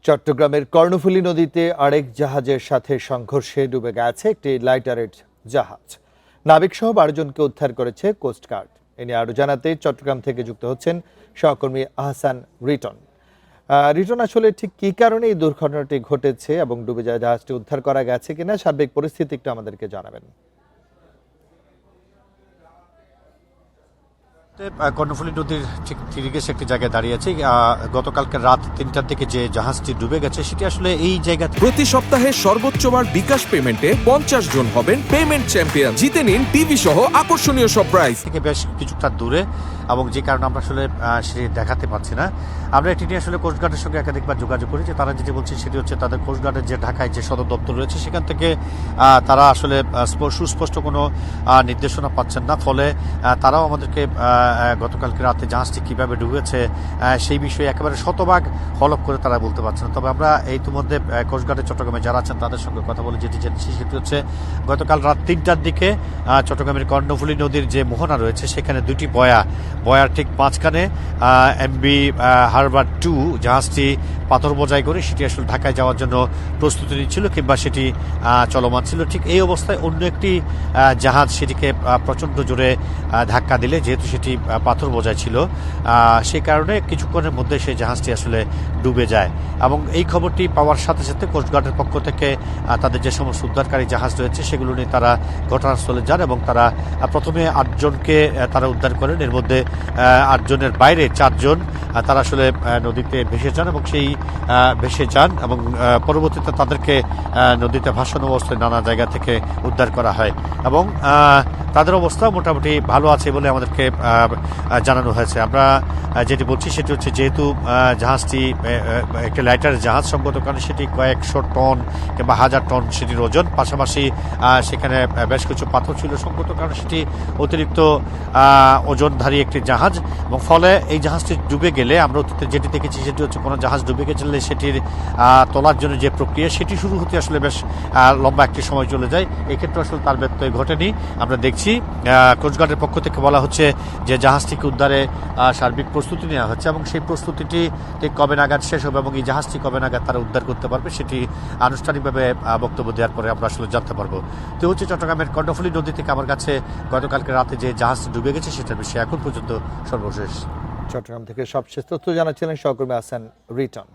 চট্টগ্রামের কর্ণফুলী নদীতে আরেক জাহাজের সাথে সংঘর্ষে ডুবে গেছে একটি লাইটারের জাহাজ। নাবিকসহ 12 জনকে উদ্ধার করেছে কোস্টগার্ড। এ নিয়ে আরো জানাতে চট্টগ্রাম থেকে যুক্ত হচ্ছেন সহকর্মী আহসান রিটন। রিটন, আসলে ঠিক কি কারণে এই দুর্ঘটনাটি ঘটেছে এবং ডুবে যাওয়া জাহাজটি উদ্ধার করা গেছে কিনা সার্বিক পরিস্থিতি একটু আমাদেরকে জানাবেন। কর্ণফুলী নদীর ঠিক তীরে একটি জায়গায় দাঁড়িয়ে আছে। গতকালকে রাত 3টার দিকে যে জাহাজটি ডুবে গেছে সেটি আসলে এই জায়গা। প্রতি সপ্তাহে সর্বোচ্চবার বিকাশ পেমেন্টে 50 জন হবেন পেমেন্ট চ্যাম্পিয়ন। জিতে নিন টিভি সহ আকর্ষণীয় সব প্রাইজ। থেকে বেশ কিছুটা দূরে এবং যে কারণে আমরা আসলে সেটি দেখাতে পাচ্ছি না। আমরা এটি নিয়ে আসলে কোস্টগার্ডের সঙ্গে একাধিকবার যোগাযোগ করি, যে তারা যেটি বলছে সেটি হচ্ছে তাদের কোস্টগার্ডের যে ঢাকায় যে সদর দপ্তর রয়েছে সেখান থেকে তারা আসলে সুস্পষ্ট কোনো নির্দেশনা পাচ্ছেন না। ফলে তারাও আমাদেরকে গতকালকে রাতে জাহাজটি কীভাবে ডুবেছে সেই বিষয়ে একেবারে শতভাগ হলফ করে তারা বলতে পারছে না। তবে আমরা ইতিমধ্যে কোস্টগার্ডের চট্টগ্রামে যারা আছেন তাদের সঙ্গে কথা বলে যেটি জেনেছি সেটি হচ্ছে গতকাল রাত 3টার দিকে চট্টগ্রামের কর্ণফুলী নদীর যে মোহনা রয়েছে সেখানে দুটি বয়ার ঠিক মাঝখানে এমবি হারবার 2 জাহাজটি পাথর বোঝাই করে সেটি আসলে ঢাকায় যাওয়ার জন্য প্রস্তুতি নিচ্ছিল কিংবা সেটি চলমান ছিল। ঠিক এই অবস্থায় অন্য একটি জাহাজ সেটিকে প্রচণ্ড জোরে ধাক্কা দিলে, যেহেতু সেটি পাথর বোঝাই ছিল, সেই কারণে কিছুক্ষণের মধ্যে সেই জাহাজটি আসলে ডুবে যায়। এবং এই খবরটি পাওয়ার সাথে সাথে কোস্টগার্ডের পক্ষ থেকে তাদের যে সমস্ত উদ্ধারকারী জাহাজ রয়েছে সেগুলো নিয়ে তারা ঘটনাস্থলে যান এবং তারা প্রথমে 8 জনকে তারা উদ্ধার করেন। এর মধ্যে 8 জনের বাইরে 4 জন তারা আসলে নদীতে ভেসে যান এবং সেই ভেসে যান এবং পরবর্তীতে তাদেরকে নদীতে ভাসানো অবস্থায় নানা জায়গা থেকে উদ্ধার করা হয় এবং তাদের অবস্থা মোটামুটি ভালো আছে বলে আমাদেরকে জানানো হয়েছে। আমরা যেটি বলছি সেটি হচ্ছে, যেহেতু জাহাজটি একটি লাইটার জাহাজ, সঙ্গত কারণে সেটি কয়েকশো টন কিংবা 1000 টন সেটির ওজন, পাশাপাশি সেখানে বেশ কিছু পাথর ছিল, সঙ্গত কারণে সেটি অতিরিক্ত ওজনধারী একটি জাহাজ এবং ফলে এই জাহাজটি ডুবে গেলে আমরা অতীতে যেটি দেখেছি সেটি হচ্ছে কোনো জাহাজ ডুবে গেলে সেটির তোলার জন্য যে প্রক্রিয়া সেটি শুরু হতে আসলে বেশ লম্বা একটি সময় চলে যায়। এক্ষেত্রে আসলে তার ব্যত্যয় ঘটেনি। আমরা দেখছি কোস্টগার্ডের পক্ষ থেকে বলা হচ্ছে যে জাহাজটিকে উদ্ধারে সার্বিক প্রস্তুতি নেওয়া হচ্ছে এবং সেই প্রস্তুতিটি ঠিক কবে নাগাদ শেষ হবে এবং এই জাহাজটি কবে নাগাদ তারা উদ্ধার করতে পারবে সেটি আনুষ্ঠানিকভাবে বক্তব্য দেওয়ার পরে আমরা আসলে জানতে পারবো। তো হচ্ছে চট্টগ্রামের কর্ণফুলী নদী থেকে আমার কাছে গতকালকে রাতে যে জাহাজটি ডুবে গেছে সেটার বিষয়ে এখন পর্যন্ত সর্বশেষ। চট্টগ্রাম থেকে সবশেষ তথ্য জানাচ্ছিলেন সহকর্মী আহসান রিটন।